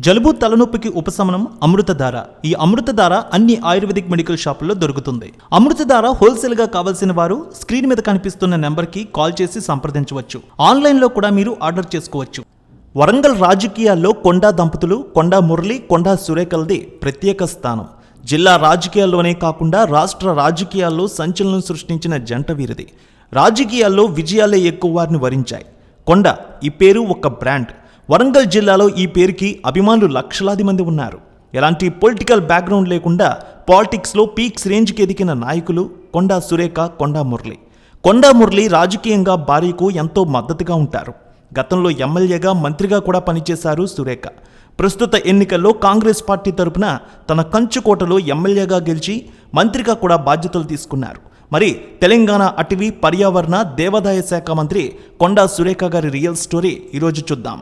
జలుబు తలనొప్పికి ఉపశమనం అమృతధార. ఈ అమృతధార అన్ని ఆయుర్వేదిక్ మెడికల్ షాపుల్లో దొరుకుతుంది. అమృతధార హోల్సేల్ గా కావాల్సిన వారు స్క్రీన్ మీద కనిపిస్తున్న నెంబర్కి కాల్ చేసి సంప్రదించవచ్చు. ఆన్లైన్లో కూడా మీరు ఆర్డర్ చేసుకోవచ్చు. వరంగల్ రాజకీయాల్లో కొండా దంపతులు కొండా మురళి కొండా సురేఖలది ప్రత్యేక స్థానం. జిల్లా రాజకీయాల్లోనే కాకుండా రాష్ట్ర రాజకీయాల్లో సంచలనం సృష్టించిన జంట వీరిది. రాజకీయాల్లో విజయాలే ఎక్కువ వారిని వరించాయి. కొండ ఈ పేరు ఒక బ్రాండ్. వరంగల్ జిల్లాలో ఈ పేరుకి అభిమానులు లక్షలాది మంది ఉన్నారు. ఎలాంటి పొలిటికల్ బ్యాక్గ్రౌండ్ లేకుండా పాలిటిక్స్లో పీక్స్ రేంజ్కి ఎదిగిన నాయకులు కొండా సురేఖ, కొండా మురళి. కొండా మురళి రాజకీయంగా భార్యకు ఎంతో మద్దతుగా ఉంటారు. గతంలో ఎమ్మెల్యేగా, మంత్రిగా కూడా పనిచేశారు సురేఖ. ప్రస్తుత ఎన్నికల్లో కాంగ్రెస్ పార్టీ తరపున తన కంచుకోటలో ఎమ్మెల్యేగా గెలిచి మంత్రిగా కూడా బాధ్యతలు తీసుకున్నారు. మరి తెలంగాణ అటవీ, పర్యావరణ, దేవాదాయ శాఖ మంత్రి కొండా సురేఖ గారి రియల్ స్టోరీ ఈరోజు చూద్దాం.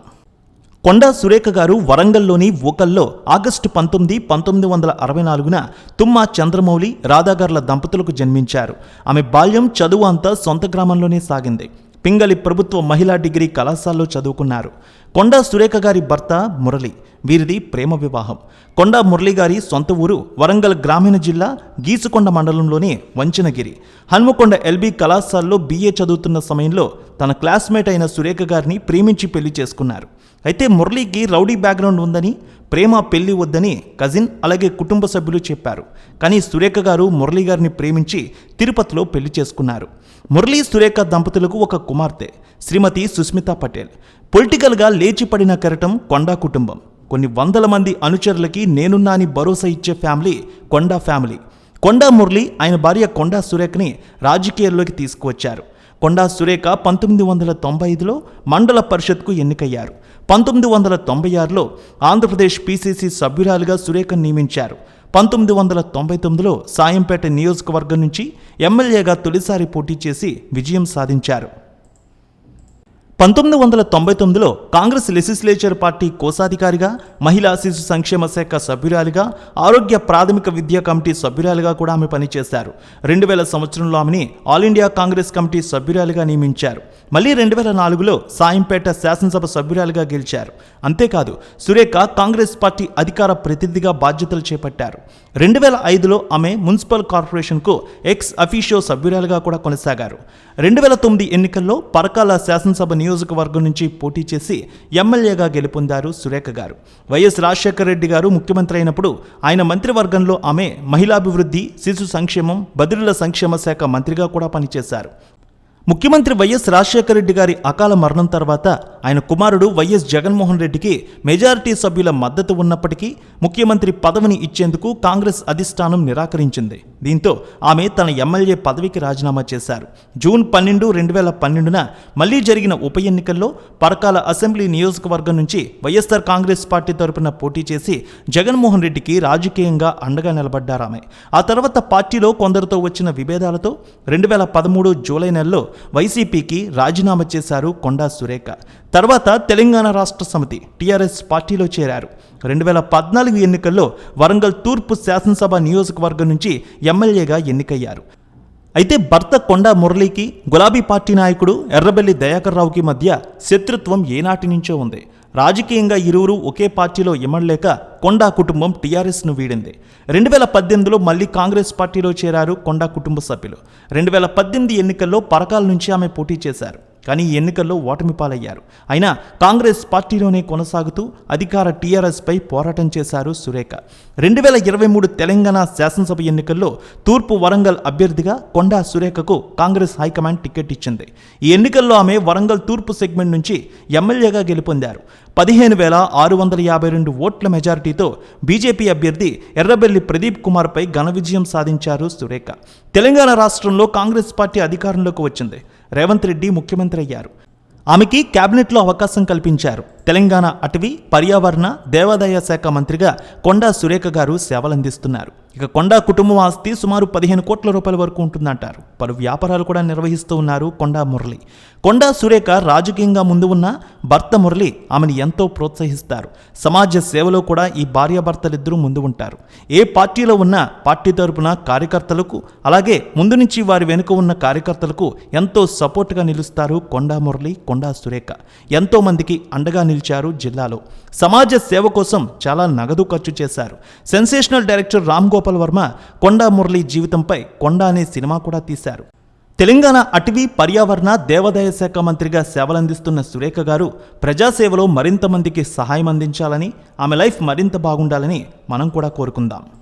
కొండా సురేఖ గారు వరంగల్లోని ఓకల్లో ఆగస్టు 19, 1964న తుమ్మా చంద్రమౌళి, రాధాగార్ల దంపతులకు జన్మించారు. ఆమె బాల్యం, చదువు అంతా సొంత గ్రామంలోనే సాగింది. పింగళి ప్రభుత్వ మహిళా డిగ్రీ కళాశాలలో చదువుకున్నారు. కొండా సురేఖ గారి భర్త మురళి. వీరిది ప్రేమ వివాహం. కొండా మురళి గారి సొంత ఊరు వరంగల్ గ్రామీణ జిల్లా గీసుకొండ మండలంలోని వంచనగిరి. హన్మకొండ ఎల్బీ కళాశాలలో BA చదువుతున్న సమయంలో తన క్లాస్మేట్ అయిన సురేఖ గారిని ప్రేమించి పెళ్లి చేసుకున్నారు. అయితే మురళికి రౌడీ బ్యాక్గ్రౌండ్ ఉందని, ప్రేమ పెళ్లి వద్దని కజిన్ అలాగే కుటుంబ సభ్యులు చెప్పారు. కానీ సురేఖ గారు మురళి గారిని ప్రేమించి తిరుపతిలో పెళ్లి చేసుకున్నారు. మురళి సురేఖ దంపతులకు ఒక కుమార్తె శ్రీమతి సుస్మితా పటేల్. పొలిటికల్గా లేచిపడిన కెరటం కొండా కుటుంబం. కొన్ని వందల మంది అనుచరులకి నేనున్నా అని భరోసా ఇచ్చే ఫ్యామిలీ కొండా ఫ్యామిలీ. కొండా మురళి ఆయన భార్య కొండా సురేఖని రాజకీయాల్లోకి తీసుకువచ్చారు. కొండా సురేఖ 1995లో మండల పరిషత్కు ఎన్నికయ్యారు. 1996లో ఆంధ్రప్రదేశ్ PCC సభ్యురాలుగా సురేఖను నియమించారు. 1999లో సాయంపేట నియోజకవర్గం నుంచి ఎమ్మెల్యేగా తొలిసారి పోటీ చేసి విజయం సాధించారు. 1999లో కాంగ్రెస్ లెజిస్లేచర్ పార్టీ కోశాధికారిగా, మహిళా శిశు సంక్షేమ శాఖ సభ్యురాలిగా, ఆరోగ్య ప్రాథమిక విద్యా కమిటీ సభ్యురాలిగా కూడా ఆమె పనిచేశారు. 2000 సంవత్సరంలో ఆమెని ఆల్ ఇండియా కాంగ్రెస్ కమిటీ సభ్యురాలిగా నియమించారు. మళ్ళీ 2004లో సాయంపేట శాసనసభ సభ్యురాలిగా గెలిచారు. అంతేకాదు సురేఖ కాంగ్రెస్ పార్టీ అధికార ప్రతినిధిగా బాధ్యతలు చేపట్టారు. 2005లో ఆమె మున్సిపల్ కార్పొరేషన్కు ఎక్స్ అఫీషియో సభ్యురాలిగా కూడా కొనసాగారు. 2009 ఎన్నికల్లో పరకాల శాసనసభ నియోజకవర్గం నుంచి పోటీ చేసి ఎమ్మెల్యేగా గెలుపొందారు సురేఖ గారు. వైఎస్ రాజశేఖర రెడ్డి గారు ముఖ్యమంత్రి అయినప్పుడు ఆయన మంత్రివర్గంలో ఆమె మహిళాభివృద్ధి, శిశు సంక్షేమం, బదిలీల సంక్షేమ శాఖ మంత్రిగా కూడా పనిచేశారు. ముఖ్యమంత్రి వైఎస్ రాజశేఖర రెడ్డి గారి అకాల మరణం తర్వాత ఆయన కుమారుడు వైఎస్ జగన్మోహన్ రెడ్డికి మెజారిటీ సభ్యుల మద్దతు ఉన్నప్పటికీ ముఖ్యమంత్రి పదవిని ఇచ్చేందుకు కాంగ్రెస్ అధిష్టానం నిరాకరించింది. దీంతో ఆమె తన ఎమ్మెల్యే పదవికి రాజీనామా చేశారు. జూన్ 12, 2012న మళ్లీ జరిగిన ఉప ఎన్నికల్లో పరకాల అసెంబ్లీ నియోజకవర్గం నుంచి వైఎస్ఆర్ కాంగ్రెస్ పార్టీ తరపున పోటీ చేసి జగన్మోహన్ రెడ్డికి రాజకీయంగా అండగా నిలబడ్డారు ఆమె. ఆ తర్వాత పార్టీలో కొందరితో వచ్చిన విభేదాలతో 2013 జూలై నెలలో వైసీపీకి రాజీనామా చేశారు కొండా సురేఖ. తర్వాత తెలంగాణ రాష్ట్ర సమితి TRS పార్టీలో చేరారు. 2014 ఎన్నికల్లో వరంగల్ తూర్పు శాసనసభ నియోజకవర్గం నుంచి ఎమ్మెల్యేగా ఎన్నికయ్యారు. అయితే భర్త కొండా మురళికి గులాబీ పార్టీ నాయకుడు ఎర్రబెల్లి దయాకర్ రావుకి మధ్య శత్రుత్వం ఏనాటి నుంచో ఉంది. రాజకీయంగా ఇరువురు ఒకే పార్టీలో ఇమడలేక కొండా కుటుంబం TRSను వీడింది. 2018లో మళ్ళీ కాంగ్రెస్ పార్టీలో చేరారు కొండా కుటుంబ సభ్యులు. 2018 ఎన్నికల్లో పరకాల నుంచి ఆమె పోటీ చేశారు. కానీ ఈ ఎన్నికల్లో ఓటమి పాలయ్యారు. అయినా కాంగ్రెస్ పార్టీలోనే కొనసాగుతూ అధికార TRSపై పోరాటం చేశారు సురేఖ. 2023 తెలంగాణ శాసనసభ ఎన్నికల్లో తూర్పు వరంగల్ అభ్యర్థిగా కొండా సురేఖకు కాంగ్రెస్ హైకమాండ్ టికెట్ ఇచ్చింది. ఈ ఎన్నికల్లో ఆమె వరంగల్ తూర్పు సెగ్మెంట్ నుంచి ఎమ్మెల్యేగా గెలుపొందారు. 15,652 ఓట్ల మెజారిటీతో బీజేపీ అభ్యర్థి ఎర్రబెల్లి ప్రదీప్ కుమార్పై ఘన విజయం సాధించారు సురేఖ. తెలంగాణ రాష్ట్రంలో కాంగ్రెస్ పార్టీ అధికారంలోకి వచ్చింది. రేవంత్ రెడ్డి ముఖ్యమంత్రి అయ్యారు. ఆమెకి కేబినెట్లో అవకాశం కల్పించారు. తెలంగాణ అటవీ, పర్యావరణ, దేవాదాయ శాఖ మంత్రిగా కొండా సురేఖ గారు సేవలందిస్తున్నారు. ఇక కొండా కుటుంబం ఆస్తి సుమారు 15 కోట్ల రూపాయల వరకు ఉంటుందంటారు. పలు వ్యాపారాలు కూడా నిర్వహిస్తూ ఉన్నారు కొండా మురళి. కొండా సురేఖ రాజకీయంగా ముందు ఉన్న భర్త మురళి ఆమెను ఎంతో ప్రోత్సహిస్తారు. సమాజ సేవలో కూడా ఈ భార్యాభర్తలిద్దరూ ముందు ఉంటారు. ఏ పార్టీలో ఉన్నా పార్టీ తరపున కార్యకర్తలకు, అలాగే ముందు నుంచి వారి వెనుక ఉన్న కార్యకర్తలకు ఎంతో సపోర్ట్గా నిలుస్తారు కొండా మురళి, కొండా సురేఖ. ఎంతో మందికి అండగా నిలిచారు జిల్లాలో. సమాజ సేవ కోసం చాలా నగదు ఖర్చు చేశారు. సెన్సేషనల్ డైరెక్టర్ రామ్ గోపాల్ వర్మ కొండా మురళి జీవితంపై కొండా అనే సినిమా కూడా తీశారు. తెలంగాణ అటవీ, పర్యావరణ, దేవాదాయ శాఖ మంత్రిగా సేవలందిస్తున్న సురేఖ గారు ప్రజాసేవలో మరింత మందికి సహాయం అందించాలని, ఆమె లైఫ్ మరింత బాగుండాలని మనం కూడా కోరుకుందాం.